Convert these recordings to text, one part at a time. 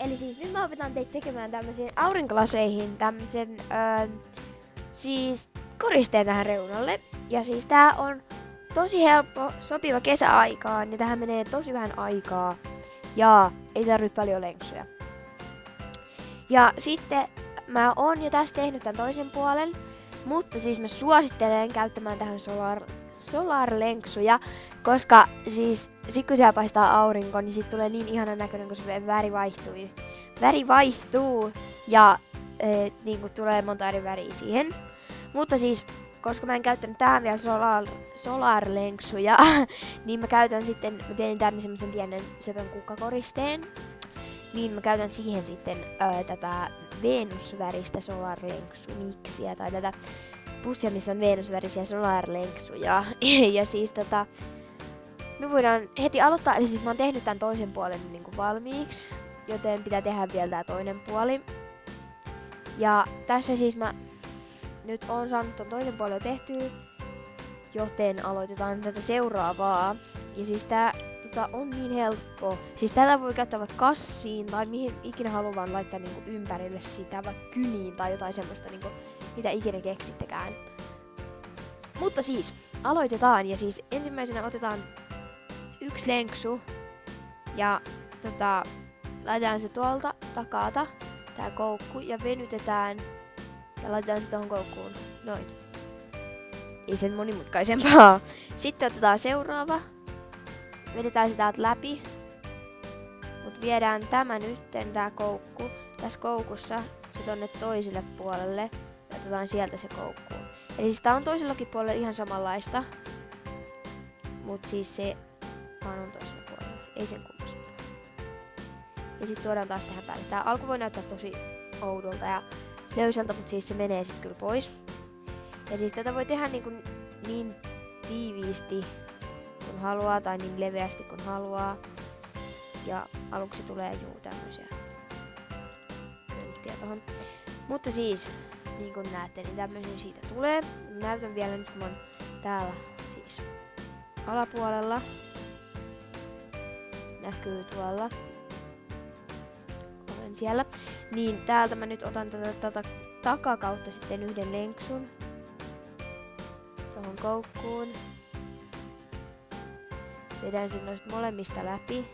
eli siis nyt mä opetan teitä tekemään tämmöisiin aurinkolaseihin tämmösen siis koristeen tähän reunalle. Ja siis tää on tosi helppo, sopiva kesäaikaan ja tähän menee tosi vähän aikaa. Ja ei tarvitse paljon lenksuja. Ja sitten mä oon jo tästä tehnyt tän toisen puolen. Mutta siis mä suosittelen käyttämään tähän solar-lenksuja, koska siis sit kun siellä paistaa aurinko, niin sit tulee niin ihanan näköinen, kun se väri vaihtuu ja niinku tulee monta eri väriä siihen. Mutta siis, koska mä en käyttänyt tähän vielä solar-lenksuja, niin mä teen tänne semmosen pienen söpön kukkakoristeen. Niin mä käytän siihen sitten tätä Venus-väristä solar-lenksumiksiä tai tätä pussia, missä on Venus-värisiä solar-lenksuja. Ja siis me voidaan heti aloittaa, eli siis mä oon tehnyt tän toisen puolen niinku valmiiksi, joten pitää tehdä vielä tää toinen puoli. Ja tässä siis mä nyt oon saanut ton toisen puolen jo tehtyä, joten aloitetaan tätä seuraavaa. Ja siis tää on niin helppo. Siis tätä voi käyttää vaikka kassiin tai mihin ikinä haluaa laittaa niinku ympärille sitä, vaikka kyniin tai jotain semmoista niinku, mitä ikinä keksittekään. Mutta siis, aloitetaan ja siis ensimmäisenä otetaan yksi lenksu ja laitetaan se tuolta takalta, tää koukku, ja venytetään ja laitetaan se tohon koukkuun. Noin. Ei sen monimutkaisempaa. Sitten otetaan seuraava. Vedetään sitä täältä läpi, mut viedään tämä nytten, tää koukku, tässä koukussa se tonne toiselle puolelle ja otetaan sieltä se koukkuun. Eli siis tää on toisellakin puolella ihan samanlaista, mut siis se vaan on toisella puolella, ei sen kummosempaa. Ja sit tuodaan taas tähän päälle. Tää alku voi näyttää tosi oudolta ja löysältä, mut siis se menee sit kyllä pois. Ja siis tätä voi tehdä niin tiiviisti kun haluaa tai niin leveästi kun haluaa. Ja aluksi tulee tämmösiä pönttiä tohon. Mutta siis, niin kuin näette, niin tämmösiä siitä tulee. Mä näytän vielä nyt, kun mä oon täällä siis alapuolella. Näkyy tuolla. Olen siellä. Niin täältä mä nyt otan tätä takakautta sitten yhden lenksun. Tohon koukkuun. Vedän sen noista molemmista läpi.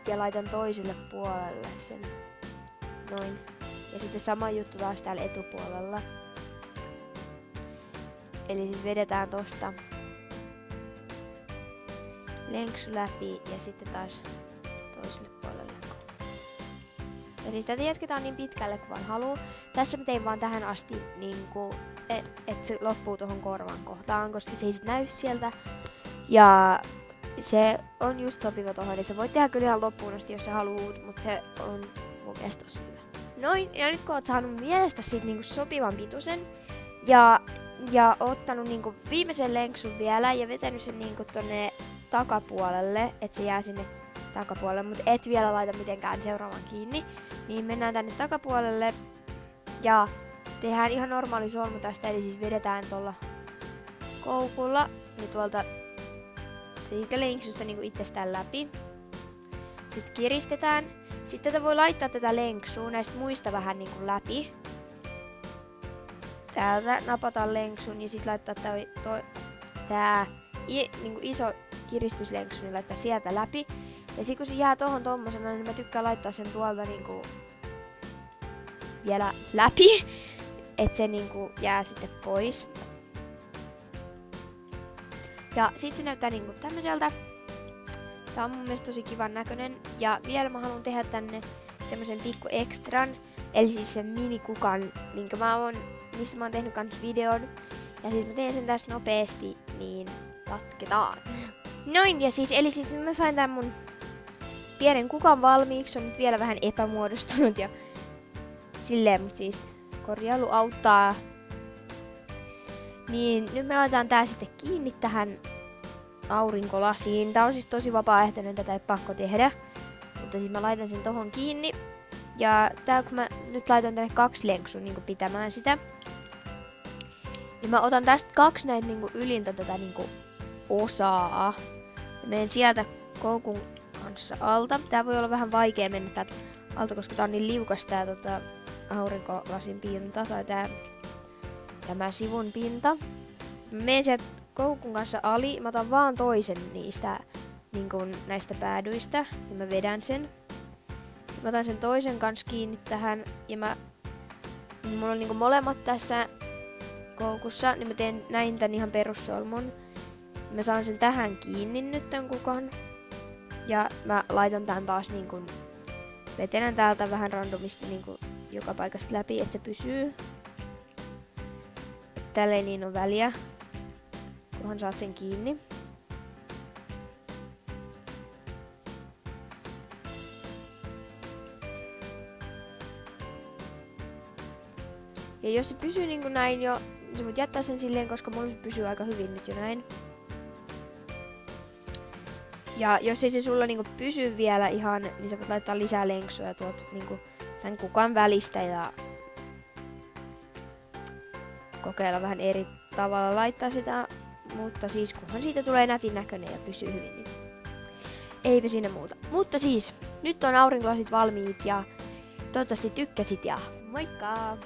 Ja laitan toiselle puolelle sen. Noin. Ja sitten sama juttu taas täällä etupuolella. Eli siis vedetään tosta lenksu läpi ja sitten taas toiselle puolelle. Ja siis tätä jatketaan niin pitkälle kuin vaan haluu. Tässä mä tein vaan tähän asti niinku, että se loppuu tuohon korvan kohtaan, koska se ei sit näy sieltä. Ja se on just sopiva tohon, että sä voit tehdä kyllä ihan loppuun asti, jos sä haluut, mutta se on mun mielestä tosi hyvä. Noin, ja nyt kun oot saanut mielestä sit niinku sopivan pituisen ja ottanut niinku viimeisen lenksun vielä ja vetänyt sen niinku tonne takapuolelle, että se jää sinne takapuolelle, mutta et vielä laita mitenkään seuraavan kiinni, niin mennään tänne takapuolelle ja tehdään ihan normaali solmu tästä, eli siis vedetään tuolla koukulla ja tuolta siitä lenksusta niinku itsestään läpi. Sitten kiristetään. Sitten tätä voi laittaa tätä lenksua näistä muista vähän niinku läpi. Täältä napataan lenksun ja sitten laittaa tää niinku iso kiristyslenksu, niin laittaa sieltä läpi. Ja sit kun se jää tohon tommosena, niin mä tykkään laittaa sen tuolta niinku vielä läpi, et se niinku jää sitten pois. Ja sit se näyttää niinku tämmöseltä. Tää on mun mielestä tosi kivan näköinen. Ja vielä mä haluan tehdä tänne semmosen pikku ekstran, eli siis sen minikukan, mistä mä oon tehnyt kans videon. Ja siis mä teen sen tässä nopeesti, niin jatketaan. Noin, ja siis, eli siis mä sain tän mun pienen kukan valmiiksi, se on nyt vielä vähän epämuodostunut ja silleen, mut siis korjailu auttaa. Niin nyt me laitetaan tää sitten kiinni tähän aurinkolasiin. Tää on siis tosi vapaaehtoinen, tätä ei pakko tehdä. Mutta siis mä laitan sen tohon kiinni. Ja tää kun mä nyt laitan tänne 2 lenksua niinku pitämään sitä. Niin mä otan tästä 2 näitä niinku ylintä tätä niinku osaa. Ja menen sieltä koukun kanssa alta. Tää voi olla vähän vaikea mennä täältä alta, koska tää on niin liukas tää aurinkolasin pinta tai tämä sivun pinta. Mä menen sieltä koukun kanssa ali, mä otan vaan toisen niistä niin kun näistä päädyistä ja mä vedän sen. Sitten mä otan sen toisen kanssa kiinni tähän ja mulla on niin kun molemmat tässä koukussa, niin mä teen näin tän ihan perussolmun. Mä saan sen tähän kiinni nyt tän kukan. Ja mä laitan tän taas niin kun vetenän täältä vähän randomisti niin kun joka paikasta läpi, että se pysyy. Tälleen niin on väliä, kunhan saat sen kiinni. Ja jos se pysyy niin kuin näin jo, niin sä voit jättää sen silleen, koska mulla se pysyy aika hyvin nyt jo näin. Ja jos ei se sulla niinku pysy vielä ihan, niin sä voit laittaa lisää lenksuja tuolta niinku tän kukan välistä ja kokeilla vähän eri tavalla laittaa sitä, mutta siis kunhan siitä tulee nätin näköinen ja pysyy hyvin, niin eipä siinä muuta. Mutta siis, nyt on aurinkolasit valmiit ja toivottavasti tykkäsit ja moikka!